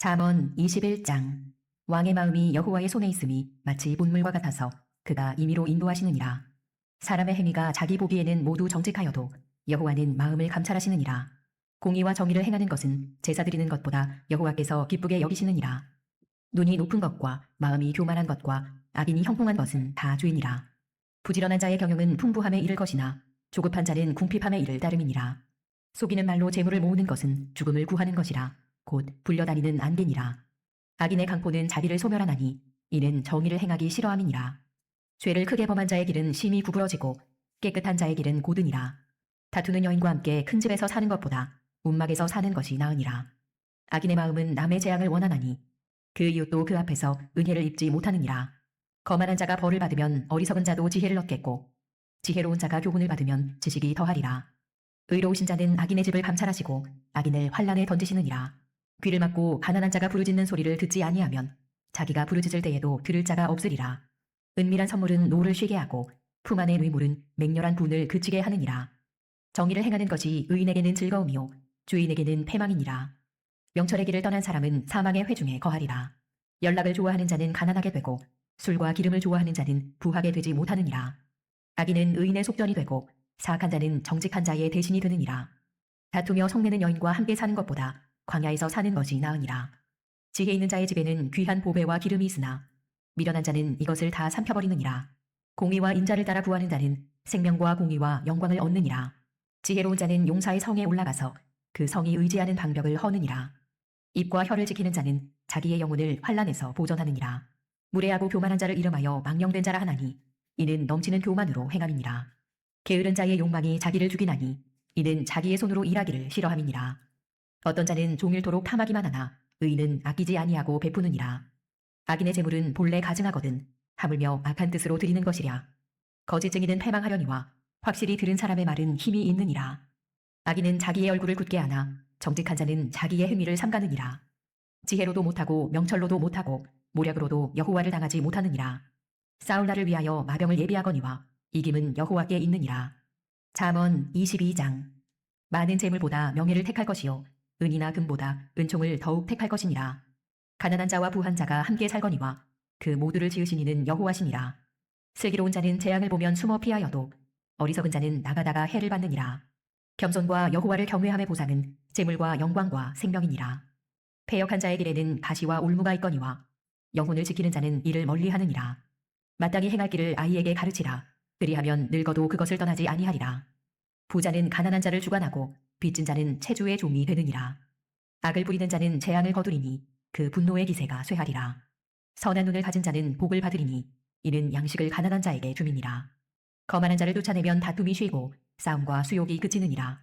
잠언 21장. 왕의 마음이 여호와의 손에 있음이 마치 문물과 같아서 그가 임의로 인도하시느니라. 사람의 행위가 자기 보기에는 모두 정직하여도 여호와는 마음을 감찰하시느니라. 공의와 정의를 행하는 것은 제사 드리는 것보다 여호와께서 기쁘게 여기시느니라. 눈이 높은 것과 마음이 교만한 것과 악인이 형통한 것은 다 주이니라. 부지런한 자의 경영은 풍부함에 이를 것이나 조급한 자는 궁핍함에 이를 따름이니라. 속이는 말로 재물을 모으는 것은 죽음을 구하는 것이라 곧 불려다니는 안개니라. 악인의 강포는 자기를 소멸하나니 이는 정의를 행하기 싫어함이니라. 죄를 크게 범한 자의 길은 심히 구부러지고 깨끗한 자의 길은 고드니라. 다투는 여인과 함께 큰 집에서 사는 것보다 움막에서 사는 것이 나으니라. 악인의 마음은 남의 재앙을 원하나니 그 이웃도 그 앞에서 은혜를 입지 못하느니라. 거만한 자가 벌을 받으면 어리석은 자도 지혜를 얻겠고 지혜로운 자가 교훈을 받으면 지식이 더하리라. 의로우신 자는 악인의 집을 감찰하시고 악인을 환란에 던지시느니라. 귀를 막고 가난한 자가 부르짖는 소리를 듣지 아니하면 자기가 부르짖을 때에도 들을 자가 없으리라. 은밀한 선물은 노를 쉬게 하고 품 안의 뇌물은 맹렬한 분을 그치게 하느니라. 정의를 행하는 것이 의인에게는 즐거움이요 주인에게는 패망이니라. 명철의 길을 떠난 사람은 사망의 회중에 거하리라. 연락을 좋아하는 자는 가난하게 되고 술과 기름을 좋아하는 자는 부하게 되지 못하느니라. 악인은 의인의 속전이 되고 사악한 자는 정직한 자의 대신이 되느니라. 다투며 성내는 여인과 함께 사는 것보다 광야에서 사는 것이 나으니라. 지혜 있는 자의 집에는 귀한 보배와 기름이 있으나 미련한 자는 이것을 다 삼켜버리느니라. 공의와 인자를 따라 구하는 자는 생명과 공의와 영광을 얻느니라. 지혜로운 자는 용사의 성에 올라가서 그 성이 의지하는 방벽을 허느니라. 입과 혀를 지키는 자는 자기의 영혼을 환난에서 보전하느니라. 무례하고 교만한 자를 이름하여 망령된 자라 하나니 이는 넘치는 교만으로 행함이니라. 게으른 자의 욕망이 자기를 죽이나니 이는 자기의 손으로 일하기를 싫어함이니라. 어떤 자는 종일토록 탐하기만 하나 의인은 아끼지 아니하고 베푸느니라. 악인의 재물은 본래 가증하거든 하물며 악한 뜻으로 드리는 것이랴. 거짓증이는 패망하려니와 확실히 들은 사람의 말은 힘이 있느니라. 악인은 자기의 얼굴을 굳게 하나 정직한 자는 자기의 행위를 삼가느니라. 지혜로도 못하고 명철로도 못하고 모략으로도 여호와를 당하지 못하느니라. 싸울 날을 위하여 마병을 예비하거니와 이김은 여호와께 있느니라. 잠언 22장. 많은 재물보다 명예를 택할 것이요 은이나 금보다 은총을 더욱 택할 것이니라. 가난한 자와 부한 자가 함께 살거니와 그 모두를 지으신 이는 여호와시니라. 슬기로운 자는 재앙을 보면 숨어 피하여도 어리석은 자는 나가다가 해를 받느니라. 겸손과 여호와를 경외함의 보상은 재물과 영광과 생명이니라. 패역한 자의 길에는 가시와 올무가 있거니와 영혼을 지키는 자는 이를 멀리하느니라. 마땅히 행할 길을 아이에게 가르치라. 그리하면 늙어도 그것을 떠나지 아니하리라. 부자는 가난한 자를 주관하고 빚진 자는 체주의 종이 되느니라. 악을 부리는 자는 재앙을 거두리니 그 분노의 기세가 쇠하리라. 선한 눈을 가진 자는 복을 받으리니 이는 양식을 가난한 자에게 줌이니라. 거만한 자를 쫓아내면 다툼이 쉬고 싸움과 수욕이 그치느니라.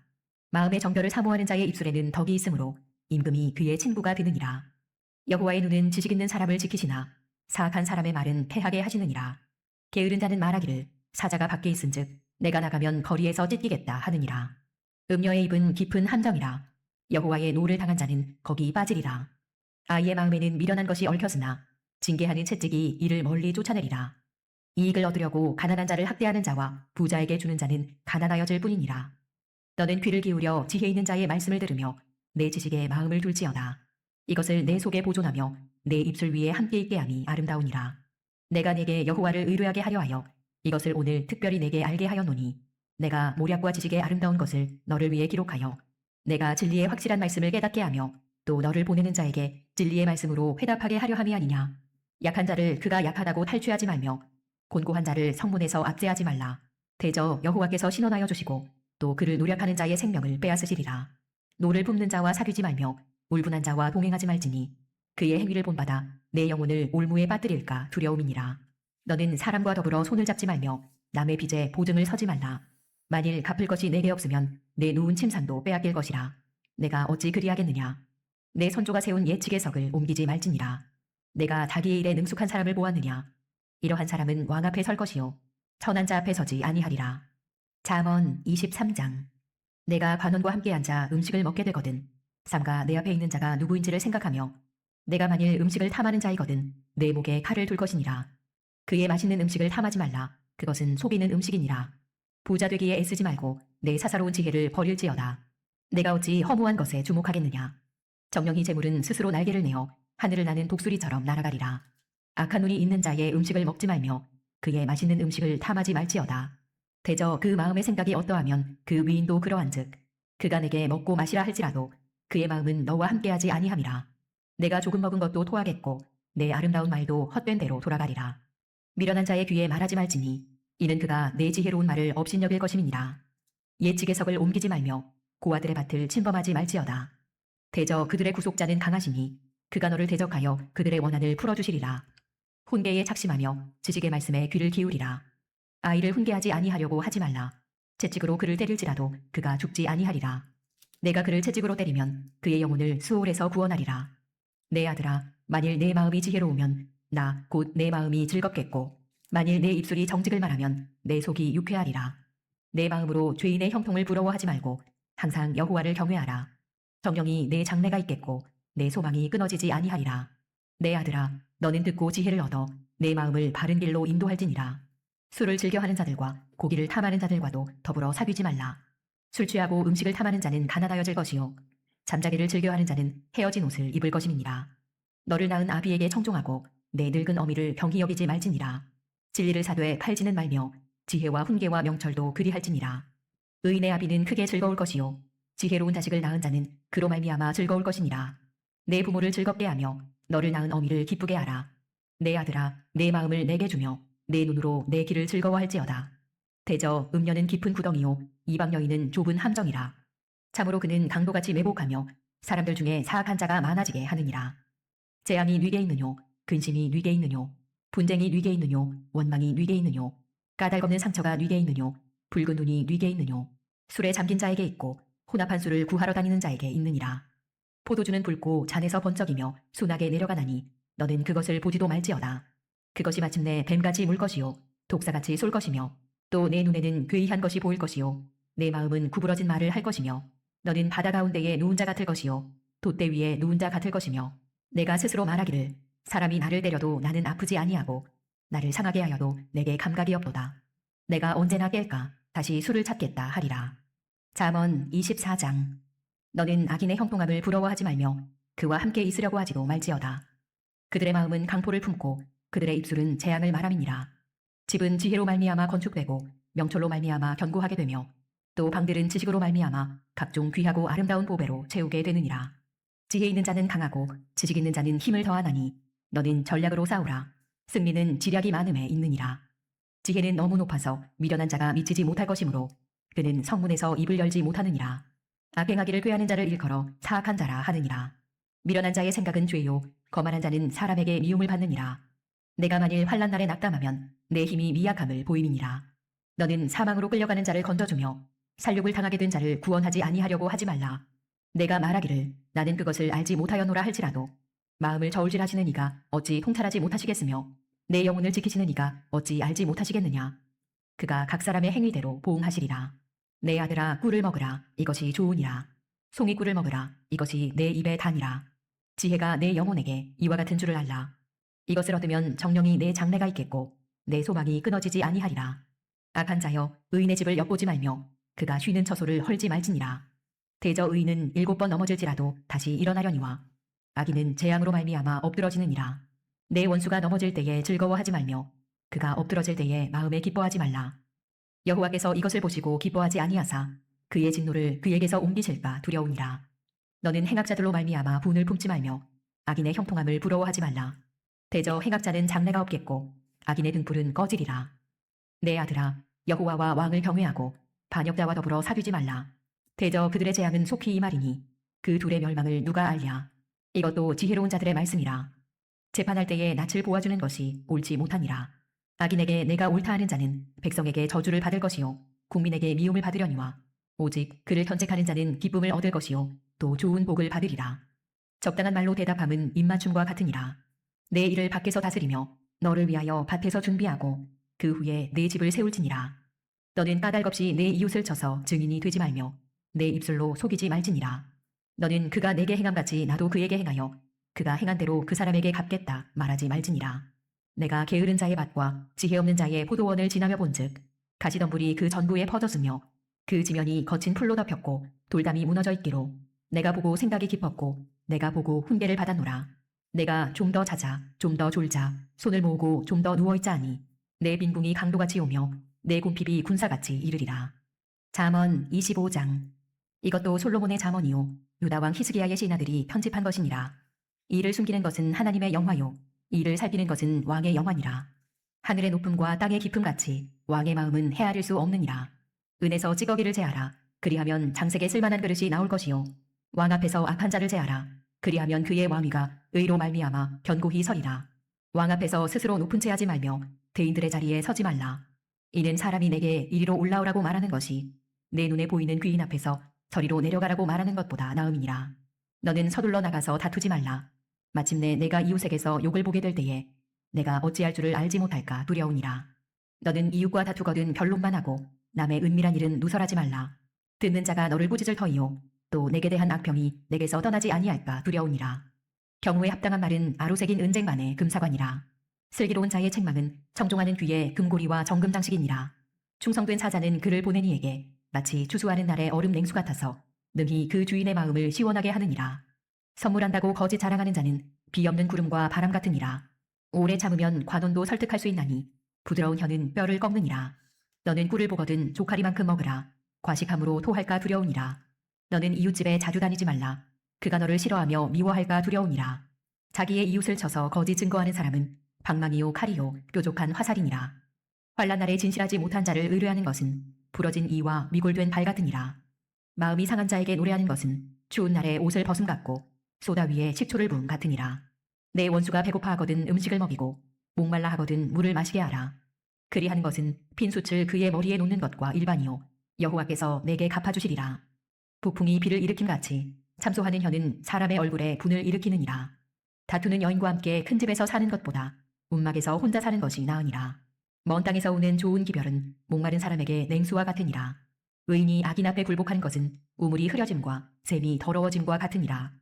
마음의 정결을 사모하는 자의 입술에는 덕이 있으므로 임금이 그의 친구가 되느니라. 여호와의 눈은 지식 있는 사람을 지키시나 사악한 사람의 말은 패하게 하시느니라. 게으른 자는 말하기를 사자가 밖에 있은즉 내가 나가면 거리에서 찢기겠다 하느니라. 음녀의 입은 깊은 함정이라. 여호와의 노를 당한 자는 거기 빠지리라. 아이의 마음에는 미련한 것이 얽혔으나 징계하는 채찍이 이를 멀리 쫓아내리라. 이익을 얻으려고 가난한 자를 학대하는 자와 부자에게 주는 자는 가난하여질 뿐이니라. 너는 귀를 기울여 지혜 있는 자의 말씀을 들으며 내 지식에 마음을 둘지어다. 이것을 내 속에 보존하며 내 입술 위에 함께 있게 함이 아름다우니라. 내가 네게 여호와를 의뢰하게 하려 하여 이것을 오늘 특별히 내게 알게 하였노니 내가 모략과 지식의 아름다운 것을 너를 위해 기록하여 내가 진리의 확실한 말씀을 깨닫게 하며 또 너를 보내는 자에게 진리의 말씀으로 회답하게 하려 함이 아니냐. 약한 자를 그가 약하다고 탈취하지 말며 곤고한 자를 성문에서 압제하지 말라. 대저 여호와께서 신원하여 주시고 또 그를 노력하는 자의 생명을 빼앗으시리라. 노를 품는 자와 사귀지 말며 울분한 자와 동행하지 말지니 그의 행위를 본받아 내 영혼을 올무에 빠뜨릴까 두려움이니라. 너는 사람과 더불어 손을 잡지 말며 남의 빚에 보증을 서지 말라. 만일 갚을 것이 내게 없으면 내 누운 침상도 빼앗길 것이라. 내가 어찌 그리하겠느냐. 내 선조가 세운 예측의 석을 옮기지 말지니라. 내가 자기의 일에 능숙한 사람을 보았느냐. 이러한 사람은 왕 앞에 설 것이요 천한 자 앞에 서지 아니하리라. 잠언 23장. 내가 관원과 함께 앉아 음식을 먹게 되거든 삼가 내 앞에 있는 자가 누구인지를 생각하며 내가 만일 음식을 탐하는 자이거든 내 목에 칼을 둘 것이니라. 그의 맛있는 음식을 탐하지 말라. 그것은 속이는 음식이니라. 부자 되기에 애쓰지 말고 내 사사로운 지혜를 버릴지어다. 내가 어찌 허무한 것에 주목하겠느냐. 정령이 재물은 스스로 날개를 내어 하늘을 나는 독수리처럼 날아가리라. 악한 눈이 있는 자의 음식을 먹지 말며 그의 맛있는 음식을 탐하지 말지어다. 대저 그 마음의 생각이 어떠하면 그 위인도 그러한즉 그가 내게 먹고 마시라 할지라도 그의 마음은 너와 함께하지 아니함이라. 내가 조금 먹은 것도 토하겠고 내 아름다운 말도 헛된 대로 돌아가리라. 미련한 자의 귀에 말하지 말지니 이는 그가 내 지혜로운 말을 업신여길 것임이니라. 옛 지게석을 옮기지 말며 고아들의 밭을 침범하지 말지어다. 대저 그들의 구속자는 강하시니 그가 너를 대적하여 그들의 원한을 풀어주시리라. 훈계에 착심하며 지식의 말씀에 귀를 기울이라. 아이를 훈계하지 아니하려고 하지 말라. 채찍으로 그를 때릴지라도 그가 죽지 아니하리라. 내가 그를 채찍으로 때리면 그의 영혼을 수올에서 구원하리라. 내 아들아, 만일 내 마음이 지혜로우면 나 곧 내 마음이 즐겁겠고 만일 내 입술이 정직을 말하면 내 속이 유쾌하리라. 내 마음으로 죄인의 형통을 부러워하지 말고 항상 여호와를 경외하라. 정령이 내 장래가 있겠고 내 소망이 끊어지지 아니하리라. 내 아들아, 너는 듣고 지혜를 얻어 내 마음을 바른 길로 인도할지니라. 술을 즐겨하는 자들과 고기를 탐하는 자들과도 더불어 사귀지 말라. 술 취하고 음식을 탐하는 자는 가난하여질 것이요 잠자기를 즐겨하는 자는 헤어진 옷을 입을 것임이니라. 너를 낳은 아비에게 청종하고 내 늙은 어미를 경히 여기지 말지니라. 진리를 사되 팔지는 말며 지혜와 훈계와 명철도 그리할지니라. 의인의 아비는 크게 즐거울 것이요 지혜로운 자식을 낳은 자는 그로 말미암아 즐거울 것이니라. 내 부모를 즐겁게 하며 너를 낳은 어미를 기쁘게 하라. 내 아들아, 내 마음을 내게 주며 내 눈으로 내 길을 즐거워할지어다. 대저 음녀는 깊은 구덩이요 이방 여인은 좁은 함정이라. 참으로 그는 강도같이 매복하며 사람들 중에 사악한 자가 많아지게 하느니라. 재앙이 뉘게 있느뇨 근심이 뉘게 있느뇨 분쟁이 뉘게 있느뇨 원망이 뉘게 있느뇨 까닭없는 상처가 뉘게 있느뇨 붉은 눈이 뉘게 있느뇨 술에 잠긴 자에게 있고 혼합한 술을 구하러 다니는 자에게 있느니라. 포도주는 붉고 잔에서 번쩍이며 순하게 내려가나니 너는 그것을 보지도 말지어다. 그것이 마침내 뱀같이 물 것이요 독사같이 쏠 것이며 또 내 눈에는 괴이한 것이 보일 것이요 내 마음은 구부러진 말을 할 것이며 너는 바다 가운데에 누운 자 같을 것이요 돛대 위에 누운 자 같을 것이며 내가 스스로 말하기를 사람이 나를 때려도 나는 아프지 아니하고 나를 상하게 하여도 내게 감각이 없도다. 내가 언제나 깰까 다시 술을 찾겠다 하리라. 잠언 24장. 너는 악인의 형통함을 부러워하지 말며 그와 함께 있으려고 하지도 말지어다. 그들의 마음은 강포를 품고 그들의 입술은 재앙을 말함이니라. 집은 지혜로 말미암아 건축되고 명철로 말미암아 견고하게 되며 또 방들은 지식으로 말미암아 각종 귀하고 아름다운 보배로 채우게 되느니라. 지혜 있는 자는 강하고 지식 있는 자는 힘을 더하나니 너는 전략으로 싸우라. 승리는 지략이 많음에 있느니라. 지혜는 너무 높아서 미련한 자가 미치지 못할 것이므로 그는 성문에서 입을 열지 못하느니라. 악행하기를 꾀하는 자를 일컬어 사악한 자라 하느니라. 미련한 자의 생각은 죄요 거만한 자는 사람에게 미움을 받느니라. 내가 만일 환난 날에 낙담하면 내 힘이 미약함을 보임이니라. 너는 사망으로 끌려가는 자를 건져주며 살육을 당하게 된 자를 구원하지 아니하려고 하지 말라. 내가 말하기를 나는 그것을 알지 못하였노라 할지라도 마음을 저울질하시는 이가 어찌 통찰하지 못하시겠으며 내 영혼을 지키시는 이가 어찌 알지 못하시겠느냐. 그가 각 사람의 행위대로 보응하시리라. 내 아들아 꿀을 먹으라 이것이 좋으니라. 송이꿀을 먹으라 이것이 내 입에 단이라. 지혜가 내 영혼에게 이와 같은 줄을 알라. 이것을 얻으면 정령이 내 장래가 있겠고 내 소망이 끊어지지 아니하리라. 악한 자여 의인의 집을 엿보지 말며 그가 쉬는 처소를 헐지 말지니라. 대저 의인은 7번 넘어질지라도 다시 일어나려니와 악인은 재앙으로 말미암아 엎드러지느니라. 내 원수가 넘어질 때에 즐거워하지 말며 그가 엎드러질 때에 마음에 기뻐하지 말라. 여호와께서 이것을 보시고 기뻐하지 아니하사 그의 진노를 그에게서 옮기실까 두려우니라. 너는 행악자들로 말미암아 분을 품지 말며 악인의 형통함을 부러워하지 말라. 대저 행악자는 장래가 없겠고 악인의 등불은 꺼지리라. 내 아들아 여호와와 왕을 경외하고 반역자와 더불어 사귀지 말라. 대저 그들의 재앙은 속히 임하리니 그 둘의 멸망을 누가 알랴. 이것도 지혜로운 자들의 말씀이라. 재판할 때에 낯을 보아주는 것이 옳지 못하니라. 악인에게 내가 옳다 하는 자는 백성에게 저주를 받을 것이요 국민에게 미움을 받으려니와 오직 그를 견책하는 자는 기쁨을 얻을 것이요 또 좋은 복을 받으리라. 적당한 말로 대답함은 입맞춤과 같으니라. 내 일을 밖에서 다스리며 너를 위하여 밭에서 준비하고 그 후에 내 집을 세울지니라. 너는 까닭없이 내 이웃을 쳐서 증인이 되지 말며 내 입술로 속이지 말지니라. 너는 그가 내게 행함같이 나도 그에게 행하여 그가 행한 대로 그 사람에게 갚겠다 말하지 말지니라. 내가 게으른 자의 밭과 지혜 없는 자의 포도원을 지나며 본즉 가시덤불이 그 전부에 퍼졌으며 그 지면이 거친 풀로 덮였고 돌담이 무너져 있기로 내가 보고 생각이 깊었고 내가 보고 훈계를 받았노라. 내가 좀 더 자자 좀 더 졸자 손을 모으고 좀 더 누워있자 하니 내 빈궁이 강도같이 오며 내 궁핍이 군사같이 이르리라. 잠언 25장. 이것도 솔로몬의 잠언이요 유다왕 히스기야의 신하들이 편집한 것이니라. 이를 숨기는 것은 하나님의 영화요 이를 살피는 것은 왕의 영화니라. 하늘의 높음과 땅의 깊음 같이 왕의 마음은 헤아릴 수 없느니라. 은에서 찌꺼기를 제하라. 그리하면 장색에 쓸만한 그릇이 나올 것이요 왕 앞에서 악한 자를 제하라. 그리하면 그의 왕위가 의로 말미암아 견고히 서리라. 왕 앞에서 스스로 높은 채 하지 말며 대인들의 자리에 서지 말라. 이는 사람이 내게 이리로 올라오라고 말하는 것이 내 눈에 보이는 귀인 앞에서 저리로 내려가라고 말하는 것보다 나음이니라. 너는 서둘러 나가서 다투지 말라. 마침내 내가 이웃에게서 욕을 보게 될 때에 내가 어찌할 줄을 알지 못할까 두려우니라. 너는 이웃과 다투거든 변론만 하고 남의 은밀한 일은 누설하지 말라. 듣는 자가 너를 꾸짖을 터이요 또 내게 대한 악평이 내게서 떠나지 아니할까 두려우니라. 경우에 합당한 말은 아로새긴 은쟁반의 금사관이라. 슬기로운 자의 책망은 청종하는 귀에 금고리와 정금 장식이니라. 충성된 사자는 그를 보낸 이에게 마치 추수하는 날의 얼음 냉수 같아서 능히 그 주인의 마음을 시원하게 하느니라. 선물한다고 거짓 자랑하는 자는 비 없는 구름과 바람 같으니라. 오래 참으면 관원도 설득할 수 있나니 부드러운 혀는 뼈를 꺾느니라. 너는 꿀을 보거든 조카리만큼 먹으라. 과식함으로 토할까 두려우니라. 너는 이웃집에 자주 다니지 말라. 그가 너를 싫어하며 미워할까 두려우니라. 자기의 이웃을 쳐서 거짓 증거하는 사람은 방망이요 칼이요 뾰족한 화살이니라. 환난 날에 진실하지 못한 자를 의뢰하는 것은 부러진 이와 미골된 발 같으니라. 마음이 상한 자에게 노래하는 것은 추운 날에 옷을 벗음 같고 소다 위에 식초를 부음 같으니라. 내 원수가 배고파 하거든 음식을 먹이고 목말라 하거든 물을 마시게 하라. 그리하는 것은 빈 숯을 그의 머리에 놓는 것과 일반이요 여호와께서 내게 갚아주시리라. 북풍이 비를 일으킴 같이 참소하는 혀는 사람의 얼굴에 분을 일으키느니라. 다투는 여인과 함께 큰 집에서 사는 것보다 움막에서 혼자 사는 것이 나으니라. 먼 땅에서 오는 좋은 기별은 목마른 사람에게 냉수와 같으니라. 의인이 악인 앞에 굴복하는 것은 우물이 흐려짐과 샘이 더러워짐과 같으니라.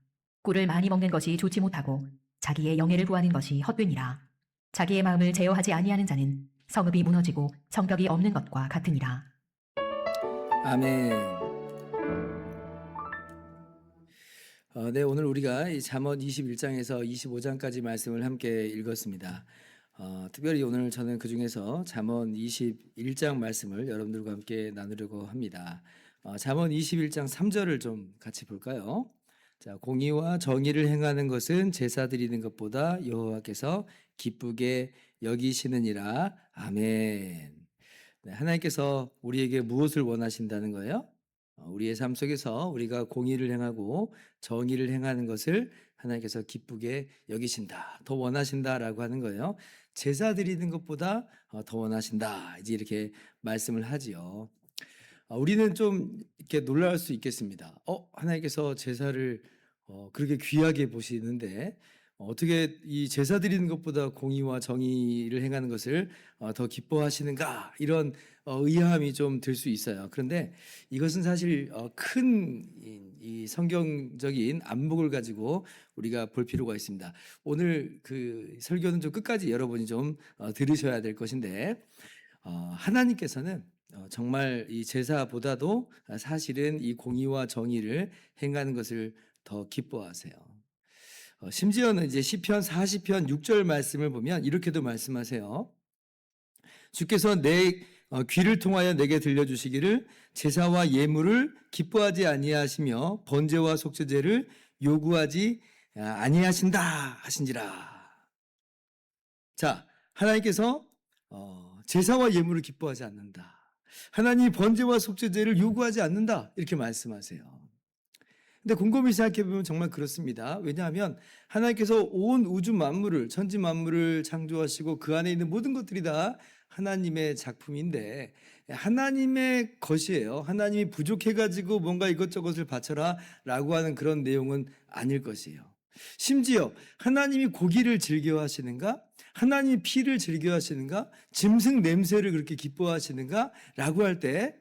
꿀을 많이 먹는 것이 좋지 못하고 자기의 영예를 구하는 것이 헛되니라. 자기의 마음을 제어하지 아니하는 자는 성읍이 무너지고 성벽이 없는 것과 같으니라. 아멘. 네, 오늘 우리가 이 잠언 21장에서 25장까지 말씀을 함께 읽었습니다. 특별히 오늘 저는 그 중에서 잠언 21장 말씀을 여러분들과 함께 나누려고 합니다. 잠언 21장 3절을 좀 같이 볼까요? 자, 공의와 정의를 행하는 것은 제사 드리는 것보다 여호와께서 기쁘게 여기시느니라. 아멘. 네, 하나님께서 우리에게 무엇을 원하신다는 거예요? 우리의 삶 속에서 우리가 공의를 행하고 정의를 행하는 것을 하나님께서 기쁘게 여기신다, 더 원하신다라고 하는 거예요. 제사 드리는 것보다 더 원하신다, 이제 이렇게 말씀을 하지요. 우리는 좀 이렇게 놀랄 수 있겠습니다. 하나님께서 제사를 그렇게 귀하게 보시는데 어떻게 이 제사 드리는 것보다 공의와 정의를 행하는 것을 더 기뻐하시는가, 이런 의아함이 좀 들 수 있어요. 그런데 이것은 사실 큰 이 성경적인 안목을 가지고 우리가 볼 필요가 있습니다. 오늘 그 설교는 좀 끝까지 여러분이 좀 들으셔야 될 것인데, 하나님께서는 정말 이 제사보다도 사실은 이 공의와 정의를 행하는 것을 더 기뻐하세요. 심지어는 이제 시편 40편 6절 말씀을 보면 이렇게도 말씀하세요. 주께서 내 귀를 통하여 내게 들려주시기를 제사와 예물을 기뻐하지 아니하시며 번제와 속죄제를 요구하지 아니하신다 하신지라. 자, 하나님께서 제사와 예물을 기뻐하지 않는다, 하나님 번제와 속죄제를 요구하지 않는다, 이렇게 말씀하세요. 근데 곰곰이 생각해보면 정말 그렇습니다. 왜냐하면 하나님께서 온 우주 만물을, 천지 만물을 창조하시고 그 안에 있는 모든 것들이 다 하나님의 작품인데 하나님의 것이에요. 하나님이 부족해가지고 뭔가 이것저것을 바쳐라 라고 하는 그런 내용은 아닐 것이에요. 심지어 하나님이 고기를 즐겨 하시는가? 하나님이 피를 즐겨 하시는가? 짐승 냄새를 그렇게 기뻐하시는가? 라고 할 때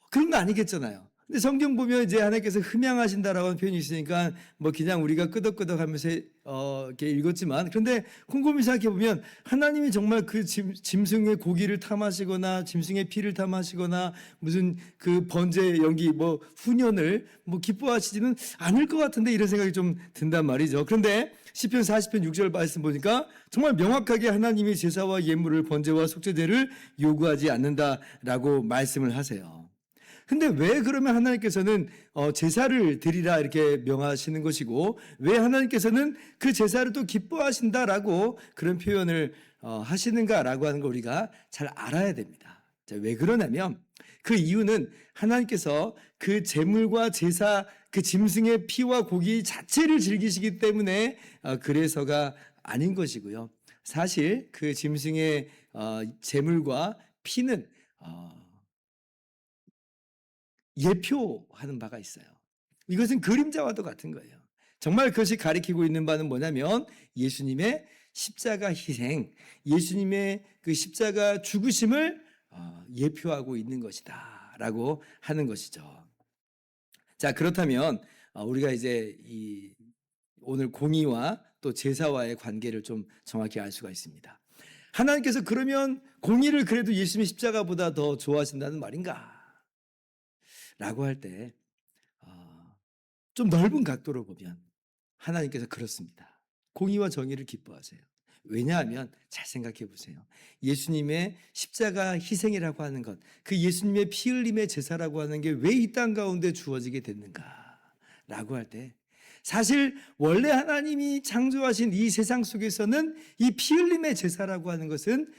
그런 거 아니겠잖아요. 근데 성경 보면 이제 하나님께서 흠양하신다라고 하는 표현이 있으니까 뭐 그냥 우리가 끄덕끄덕하면서 이렇게 읽었지만, 그런데 곰곰이 생각해 보면 하나님이 정말 그 짐승의 고기를 탐하시거나 짐승의 피를 탐하시거나 무슨 그 번제 연기 뭐 훈연을 뭐 기뻐하시지는 않을 것 같은데, 이런 생각이 좀 든단 말이죠. 그런데 시편 40편 6절 말씀 보니까 정말 명확하게 하나님이 제사와 예물을 번제와 속죄제를 요구하지 않는다라고 말씀을 하세요. 근데 왜 그러면 하나님께서는 제사를 드리라 이렇게 명하시는 것이고, 왜 하나님께서는 그 제사를 또 기뻐하신다라고 그런 표현을 하시는가라고 하는 걸 우리가 잘 알아야 됩니다. 자, 왜 그러냐면 그 이유는 하나님께서 그 제물과 제사, 그 짐승의 피와 고기 자체를 즐기시기 때문에 그래서가 아닌 것이고요. 사실 그 짐승의 제물과 피는 예표하는 바가 있어요. 이것은 그림자와도 같은 거예요. 정말 그것이 가리키고 있는 바는 뭐냐면 예수님의 십자가 희생, 예수님의 그 십자가 죽으심을 예표하고 있는 것이다 라고 하는 것이죠. 자, 그렇다면 우리가 이제 오늘 공의와 또 제사와의 관계를 좀 정확히 알 수가 있습니다. 하나님께서 그러면 공의를 그래도 예수님의 십자가보다 더 좋아하신다는 말인가? 라고 할 때 좀 넓은 각도로 보면 하나님께서 그렇습니다. 공의와 정의를 기뻐하세요. 왜냐하면 잘 생각해 보세요. 예수님의 십자가 희생이라고 하는 것, 그 예수님의 피 흘림의 제사라고 하는 게 왜 이 땅 가운데 주어지게 됐는가라고 할 때, 사실 원래 하나님이 창조하신 이 세상 속에서는 이 피 흘림의 제사라고 하는 것은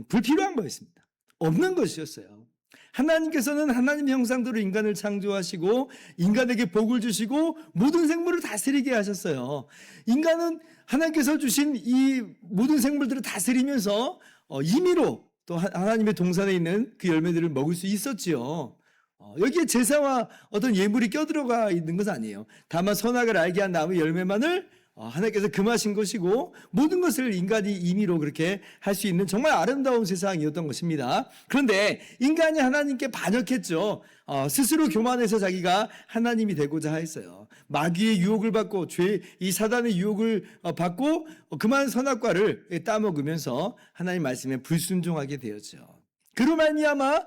불필요한 거였습니다. 없는 것이었어요. 하나님께서는 하나님 형상대로 인간을 창조하시고 인간에게 복을 주시고 모든 생물을 다스리게 하셨어요. 인간은 하나님께서 주신 이 모든 생물들을 다스리면서 임의로 또 하나님의 동산에 있는 그 열매들을 먹을 수 있었지요. 여기에 제사와 어떤 예물이 껴들어가 있는 것은 아니에요. 다만 선악을 알게 한 나무의 열매만을 하나님께서 금하신 것이고, 모든 것을 인간이 임의로 그렇게 할 수 있는 정말 아름다운 세상이었던 것입니다. 그런데 인간이 하나님께 반역했죠. 스스로 교만해서 자기가 하나님이 되고자 하였어요. 마귀의 유혹을 받고 이 사단의 유혹을 받고 그만 선악과를 따먹으면서 하나님 말씀에 불순종하게 되었죠. 그로 말미암아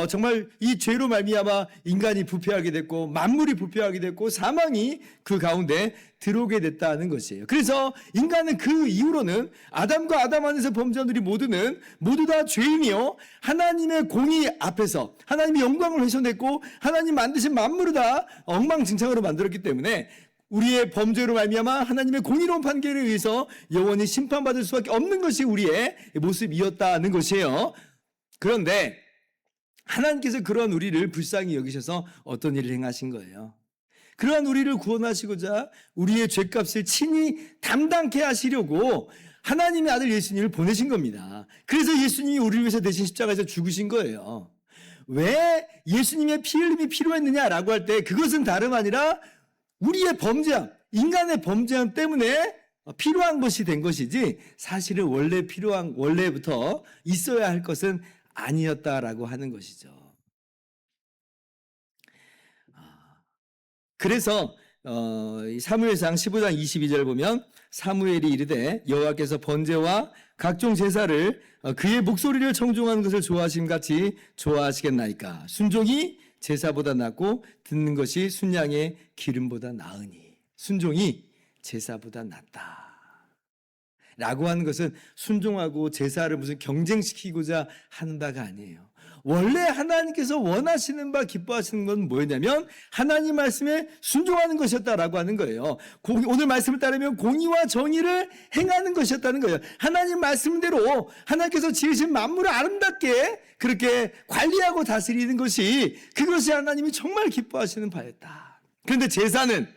정말 이 죄로 말미암아 인간이 부패하게 됐고 만물이 부패하게 됐고 사망이 그 가운데 들어오게 됐다는 것이에요. 그래서 인간은 그 이후로는 아담과 아담 안에서 범죄한 우리 모두 다 죄인이요, 하나님의 공의 앞에서 하나님의 영광을 훼손했고 하나님 만드신 만물을 다 엉망진창으로 만들었기 때문에 우리의 범죄로 말미암아 하나님의 공의로운 판결에 의해서 영원히 심판받을 수밖에 없는 것이 우리의 모습이었다는 것이에요. 그런데 하나님께서 그러한 우리를 불쌍히 여기셔서 어떤 일을 행하신 거예요? 그러한 우리를 구원하시고자 우리의 죄값을 친히 담당케 하시려고 하나님의 아들 예수님을 보내신 겁니다. 그래서 예수님이 우리를 위해서 대신 십자가에서 죽으신 거예요. 왜 예수님의 피 흘림이 필요했느냐라고 할 때 그것은 다름 아니라 우리의 범죄함, 인간의 범죄함 때문에 필요한 것이 된 것이지, 사실은 원래부터 있어야 할 것은 아니었다라고 하는 것이죠. 그래서 사무엘상 15장 22절 보면 사무엘이 이르되 여호와께서 번제와 각종 제사를 그의 목소리를 청종하는 것을 좋아하심 같이 좋아하시겠나이까. 순종이 제사보다 낫고 듣는 것이 순양의 기름보다 나으니. 순종이 제사보다 낫다 라고 하는 것은 순종하고 제사를 무슨 경쟁시키고자 하는 바가 아니에요. 원래 하나님께서 원하시는 바 기뻐하시는 건 뭐였냐면 하나님 말씀에 순종하는 것이었다라고 하는 거예요. 오늘 말씀을 따르면 공의와 정의를 행하는 것이었다는 거예요. 하나님 말씀대로 하나님께서 지으신 만물을 아름답게 그렇게 관리하고 다스리는 것이, 그것이 하나님이 정말 기뻐하시는 바였다. 그런데 제사는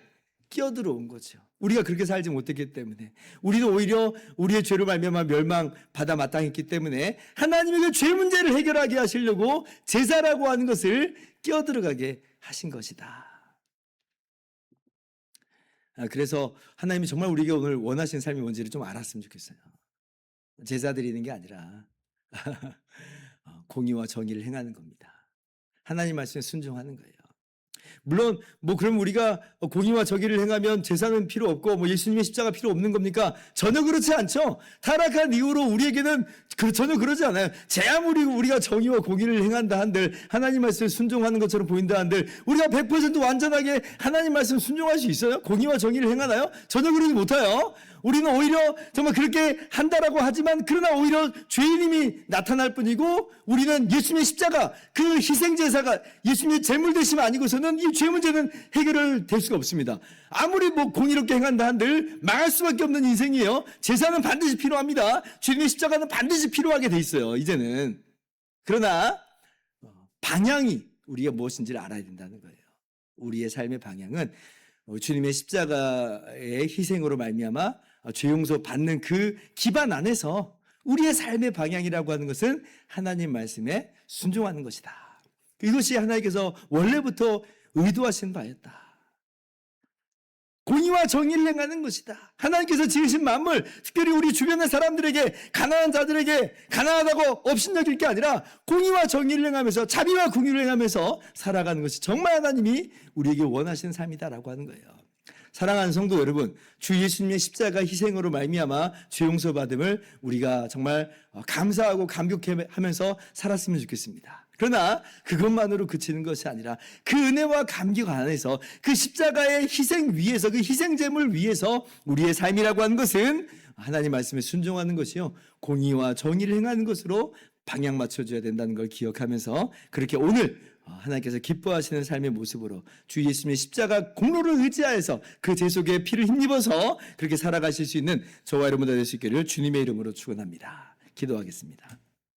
끼어들어온 거죠. 우리가 그렇게 살지 못했기 때문에, 우리는 오히려 우리의 죄로 말미암아 멸망받아 마땅했기 때문에 하나님이 그 죄 문제를 해결하게 하시려고 제사라고 하는 것을 끼어들어가게 하신 것이다. 그래서 하나님이 정말 우리에게 오늘 원하시는 삶이 뭔지를 좀 알았으면 좋겠어요. 제사 드리는 게 아니라 공의와 정의를 행하는 겁니다. 하나님 말씀에 순종하는 거예요. 물론 뭐 그럼 우리가 공의와 정의를 행하면 제사는 필요 없고 뭐 예수님의 십자가 필요 없는 겁니까? 전혀 그렇지 않죠. 타락한 이후로 우리에게는 전혀 그러지 않아요. 제 아무리 우리가 정의와 공의를 행한다 한들, 하나님 말씀에 순종하는 것처럼 보인다 한들 우리가 100% 완전하게 하나님 말씀 순종할 수 있어요? 공의와 정의를 행하나요? 전혀 그러지 못해요. 우리는 오히려 정말 그렇게 한다라고 하지만 그러나 오히려 죄인임이 나타날 뿐이고 우리는 예수님의 십자가 그 희생제사가 예수님의 제물 되심 아니고서는 이 죄 문제는 해결을 될 수가 없습니다. 아무리 뭐 공의롭게 행한다 한들 망할 수밖에 없는 인생이에요. 제사는 반드시 필요합니다. 주님의 십자가는 반드시 필요하게 돼 있어요. 이제는. 그러나 방향이 우리가 무엇인지를 알아야 된다는 거예요. 우리의 삶의 방향은 주님의 십자가의 희생으로 말미암아 죄 용서 받는 그 기반 안에서 우리의 삶의 방향이라고 하는 것은 하나님 말씀에 순종하는 것이다. 이것이 하나님께서 원래부터 의도하신 바였다. 공의와 정의를 행하는 것이다. 하나님께서 지으신 만물, 특별히 우리 주변의 사람들에게, 가난한 자들에게 가난하다고 업신여길 게 아니라 공의와 정의를 행하면서 자비와 공의를 행하면서 살아가는 것이 정말 하나님이 우리에게 원하시는 삶이다라고 하는 거예요. 사랑하는 성도 여러분, 주 예수님의 십자가 희생으로 말미암아 죄 용서 받음을 우리가 정말 감사하고 감격하면서 살았으면 좋겠습니다. 그러나 그것만으로 그치는 것이 아니라 그 은혜와 감격 안에서 그 십자가의 희생 위에서 그 희생제물 위에서 우리의 삶이라고 하는 것은 하나님 말씀에 순종하는 것이요 공의와 정의를 행하는 것으로 방향 맞춰줘야 된다는 걸 기억하면서 그렇게 오늘 하나님께서 기뻐하시는 삶의 모습으로 주 예수님의 십자가 공로를 의지하여서 그 제 속에 피를 힘입어서 그렇게 살아가실 수 있는 저와 여러분들 될 수 있기를 주님의 이름으로 축원합니다. 기도하겠습니다.